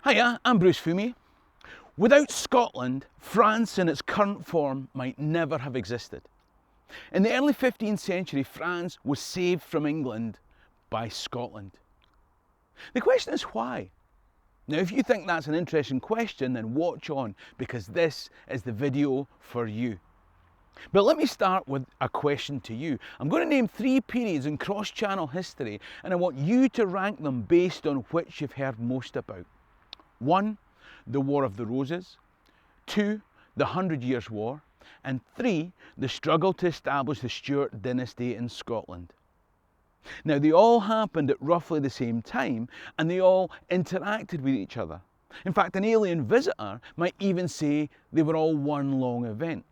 Hiya, I'm Bruce Fumi. Without Scotland, France in its current form might never have existed. In the early 15th century, France was saved from England by Scotland. The question is why? Now, if you think that's an interesting question, then watch on, because this is the video for you. But let me start with a question to you. I'm going to name 3 periods in cross-channel history, and I want you to rank them based on which you've heard most about. 1, the War of the Roses. 2, the 100 Years' War. And 3, the struggle to establish the Stuart dynasty in Scotland. Now, they all happened at roughly the same time, and they all interacted with each other. In fact, an alien visitor might even say they were all one long event.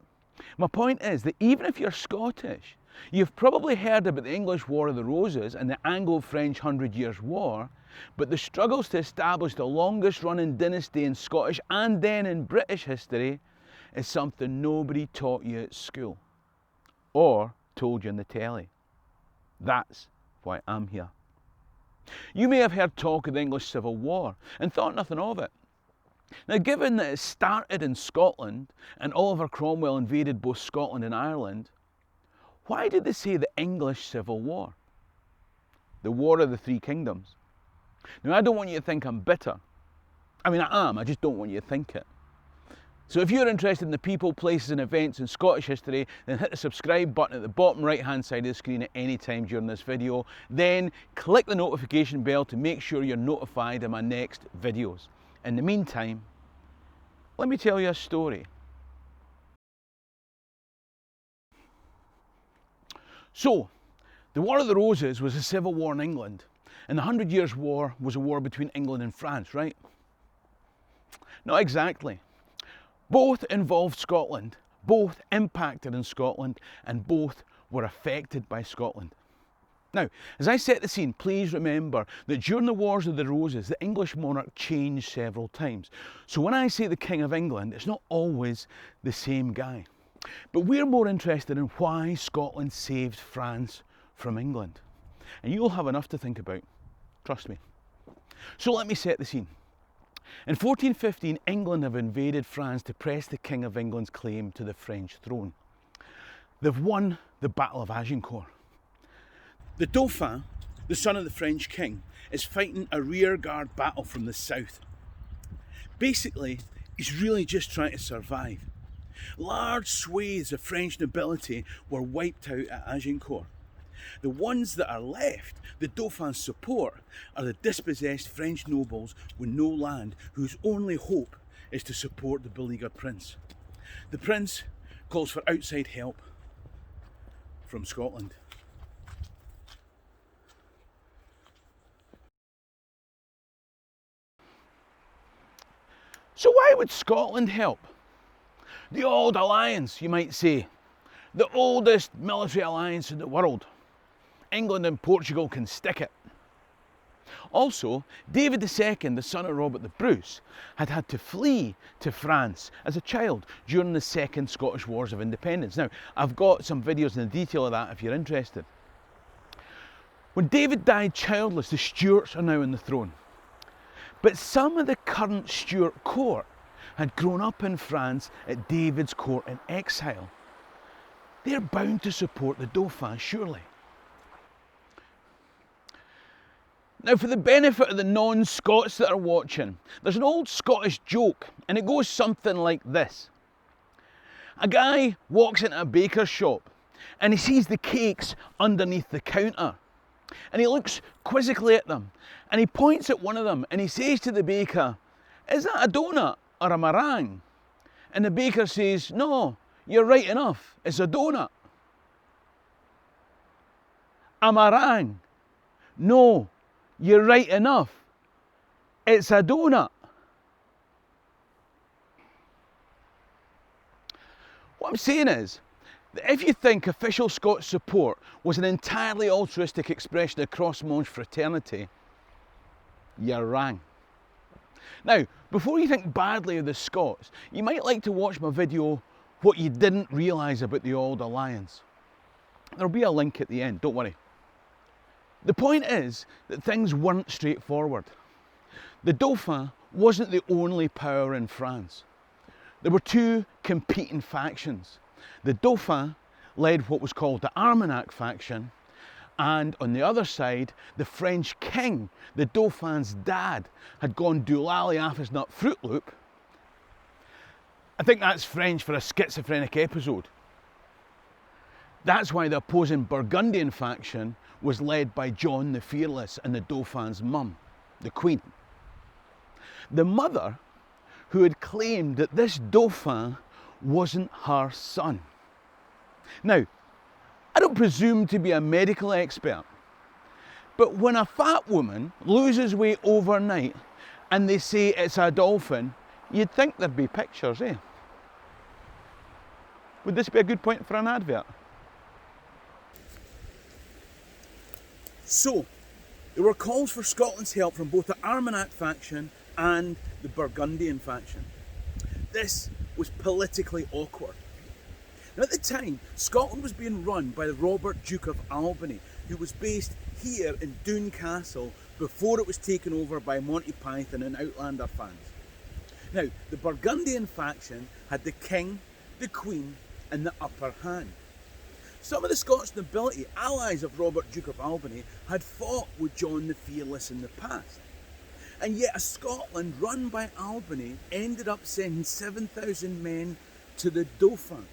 My point is that even if you're Scottish, you've probably heard about the English War of the Roses and the Anglo-French 100 Years' War, but the struggles to establish the longest running dynasty in Scottish and then in British history is something nobody taught you at school or told you on the telly. That's why I'm here. You may have heard talk of the English Civil War and thought nothing of it. Now, given that it started in Scotland and Oliver Cromwell invaded both Scotland and Ireland, why did they say the English Civil War? The War of the Three Kingdoms. Now, I don't want you to think I'm bitter. I mean, I am, I just don't want you to think it. So if you're interested in the people, places and events in Scottish history, then hit the subscribe button at the bottom right hand side of the screen at any time during this video. Then click the notification bell to make sure you're notified of my next videos. In the meantime, let me tell you a story. So, the War of the Roses was a civil war in England, and the 100 Years' War was a war between England and France, right? Not exactly. Both involved Scotland, both impacted in Scotland, and both were affected by Scotland. Now, as I set the scene, please remember that during the Wars of the Roses, the English monarch changed several times. So when I say the King of England, it's not always the same guy. But we're more interested in why Scotland saved France from England. And you'll have enough to think about, trust me. So let me set the scene. In 1415, England have invaded France to press the King of England's claim to the French throne. They've won the Battle of Agincourt. The Dauphin, the son of the French king, is fighting a rearguard battle from the south. Basically, he's really just trying to survive. Large swathes of French nobility were wiped out at Agincourt. The ones that are left, the Dauphin's support, are the dispossessed French nobles with no land whose only hope is to support the beleaguered prince. The prince calls for outside help from Scotland. So why would Scotland help? The old alliance, you might say. The oldest military alliance in the world. England and Portugal can stick it. Also, David II, the son of Robert the Bruce, had to flee to France as a child during the Second Scottish Wars of Independence. Now, I've got some videos in the detail of that if you're interested. When David died childless, the Stuarts are now on the throne. But some of the current Stuart court had grown up in France at David's court in exile. They're bound to support the Dauphin, surely. Now, for the benefit of the non-Scots that are watching, there's an old Scottish joke, and it goes something like this. A guy walks into a baker's shop, and he sees the cakes underneath the counter. And he looks quizzically at them, and he points at one of them, and he says to the baker, "Is that a donut or a meringue?" And the baker says, "No, you're right enough, it's a donut." "A meringue?" "No, you're right enough, it's a donut." What I'm saying is, that if you think official Scots support was an entirely altruistic expression of cross-Manche fraternity, you're wrong. Now, before you think badly of the Scots, you might like to watch my video, What You Didn't Realise About the Old Alliance. There'll be a link at the end, don't worry. The point is that things weren't straightforward. The Dauphin wasn't the only power in France. There were two competing factions. The Dauphin led what was called the Armagnac faction, and on the other side, the French king, the Dauphin's dad, had gone doolally off his nut Fruit Loop. I think that's French for a schizophrenic episode. That's why the opposing Burgundian faction was led by John the Fearless and the Dauphin's mum, the Queen. The mother, who had claimed that this Dauphin wasn't her son. Now, I don't presume to be a medical expert, but when a fat woman loses weight overnight and they say it's a dolphin, you'd think there'd be pictures, eh? Would this be a good point for an advert? So, there were calls for Scotland's help from both the Armagnac faction and the Burgundian faction. This was politically awkward. Now, at the time, Scotland was being run by Robert, Duke of Albany, who was based here in Doune Castle before it was taken over by Monty Python and Outlander fans. Now, the Burgundian faction had the king, the queen, and the upper hand. Some of the Scots nobility, allies of Robert, Duke of Albany, had fought with John the Fearless in the past. And yet a Scotland run by Albany ended up sending 7,000 men to the Dauphin.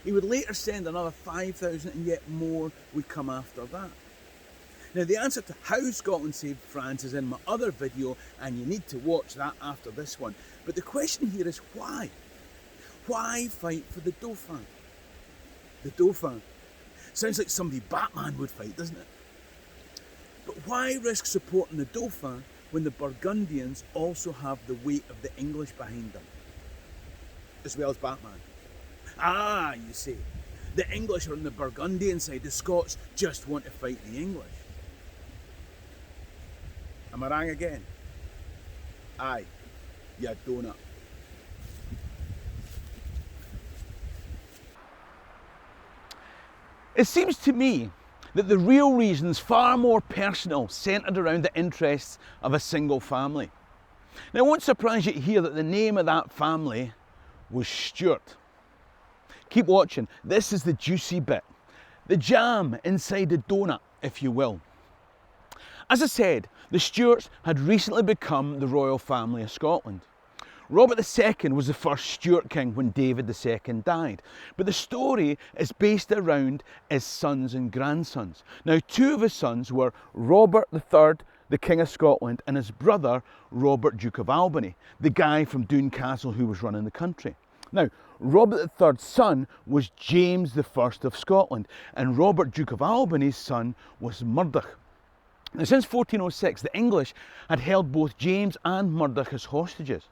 He would later send another 5,000, and yet more would come after that. Now, the answer to how Scotland saved France is in my other video, and you need to watch that after this one. But the question here is why? Why fight for the Dauphin? The Dauphin. Sounds like somebody Batman would fight, doesn't it? But why risk supporting the Dauphin when the Burgundians also have the weight of the English behind them, as well as Batman? Ah, you see, the English are on the Burgundian side, the Scots just want to fight the English. Am I wrong again? Aye, you donut. It seems to me that the real reason's far more personal, centred around the interests of a single family. Now, it won't surprise you to hear that the name of that family was Stuart. Keep watching, this is the juicy bit. The jam inside the donut, if you will. As I said, the Stuarts had recently become the royal family of Scotland. Robert II was the first Stuart king when David II died. But the story is based around his sons and grandsons. Now, two of his sons were Robert III, the King of Scotland, and his brother, Robert, Duke of Albany, the guy from Doune Castle who was running the country. Now, Robert III's son was James I of Scotland, and Robert, Duke of Albany's son was Murdoch. Now, since 1406, the English had held both James and Murdoch as hostages.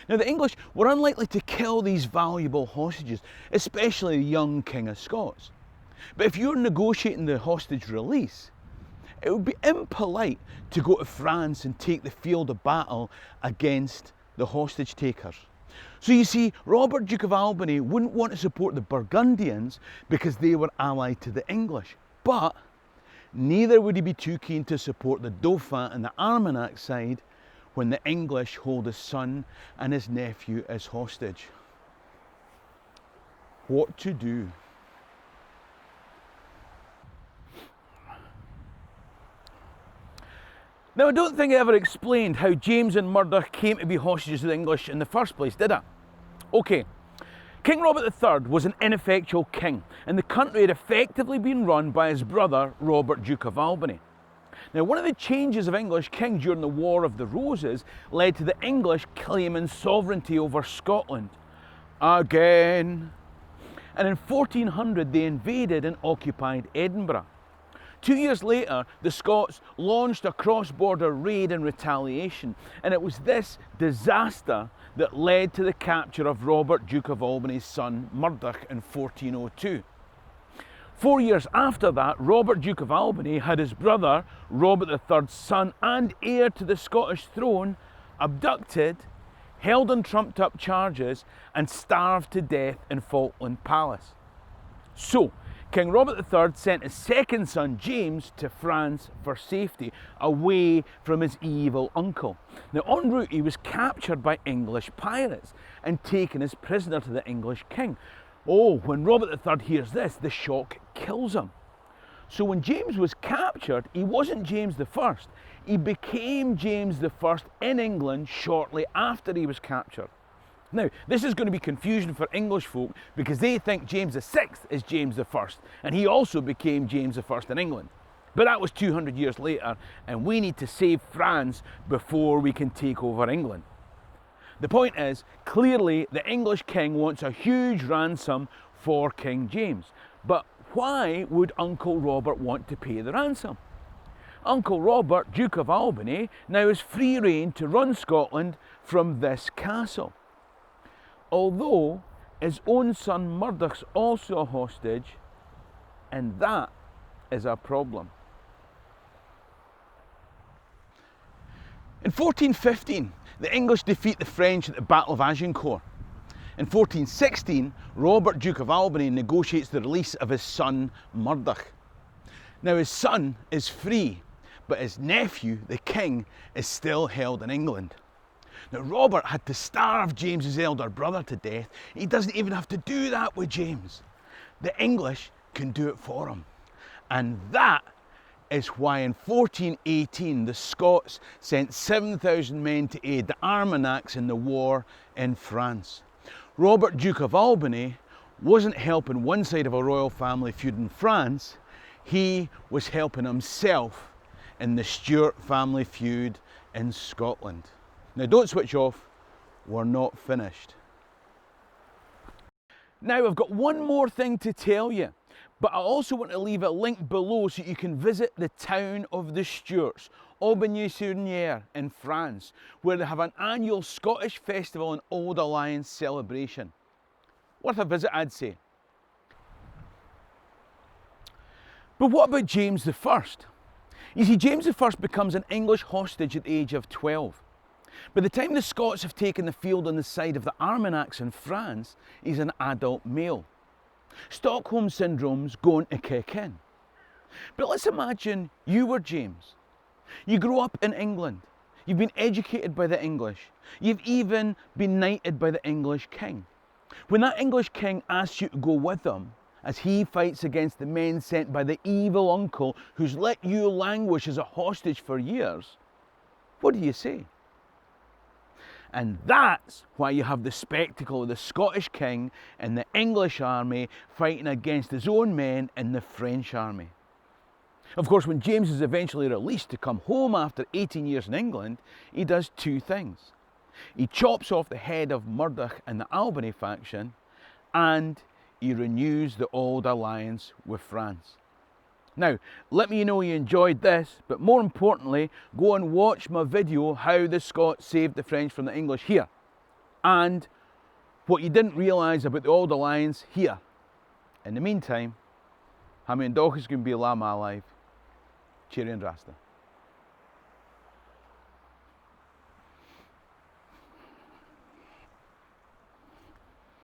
Now, the English were unlikely to kill these valuable hostages, especially the young King of Scots. But if you're negotiating the hostage release, it would be impolite to go to France and take the field of battle against the hostage takers. So you see, Robert, Duke of Albany wouldn't want to support the Burgundians because they were allied to the English. But neither would he be too keen to support the Dauphin and the Armagnac side when the English hold his son and his nephew as hostage. What to do? Now, I don't think I ever explained how James and Murdoch came to be hostages of the English in the first place, did I? Okay, King Robert III was an ineffectual king, and the country had effectively been run by his brother, Robert, Duke of Albany. Now, one of the changes of English kings during the War of the Roses led to the English claiming sovereignty over Scotland again. And in 1400, they invaded and occupied Edinburgh. 2 years later, the Scots launched a cross-border raid in retaliation, and it was this disaster that led to the capture of Robert, Duke of Albany's son, Murdoch, in 1402. 4 years after that, Robert, Duke of Albany, had his brother, Robert III's son and heir to the Scottish throne, abducted, held on trumped-up charges, and starved to death in Falkland Palace. So, King Robert III sent his second son James to France for safety, away from his evil uncle. Now en route he was captured by English pirates and taken as prisoner to the English king. Oh, when Robert III hears this, the shock kills him. So when James was captured, he wasn't James I. He became James I in England shortly after he was captured. Now, this is going to be confusion for English folk because they think James VI is James I, and he also became James I in England. But that was 200 years later, and we need to save France before we can take over England. The point is, clearly the English king wants a huge ransom for King James. But why would Uncle Robert want to pay the ransom? Uncle Robert, Duke of Albany, now has free rein to run Scotland from this castle. Although his own son Murdoch's also a hostage, and that is a problem. In 1415, the English defeat the French at the Battle of Agincourt. In 1416, Robert, Duke of Albany, negotiates the release of his son Murdoch. Now his son is free, but his nephew, the king, is still held in England. Now Robert had to starve James's elder brother to death. He doesn't even have to do that with James. The English can do it for him. And that is why in 1418 the Scots sent 7,000 men to aid the Armagnacs in the war in France. Robert, Duke of Albany, wasn't helping one side of a royal family feud in France, he was helping himself in the Stuart family feud in Scotland. Now don't switch off, we're not finished. Now I've got one more thing to tell you, but I also want to leave a link below so you can visit the town of the Stuarts, Aubigny-sur-Nière in France, where they have an annual Scottish festival and Old Alliance celebration. Worth a visit, I'd say. But what about James I? You see, James I becomes an English hostage at the age of 12. By the time the Scots have taken the field on the side of the Armagnacs in France, he's an adult male. Stockholm Syndrome's going to kick in. But let's imagine you were James. You grew up in England. You've been educated by the English. You've even been knighted by the English king. When that English king asks you to go with him, as he fights against the men sent by the evil uncle who's let you languish as a hostage for years, what do you say? And that's why you have the spectacle of the Scottish king and the English army fighting against his own men in the French army. Of course, when James is eventually released to come home after 18 years in England, he does two things. He chops off the head of Murdoch and the Albany faction, and he renews the old alliance with France. Now, let me know you enjoyed this, but more importantly, go and watch my video, How the Scots Saved the French from the English, here. And what you didn't realise about the Old Alliance, here. In the meantime, ha mi an dóchas gwn bí lá má live. Cheerio and Rasta.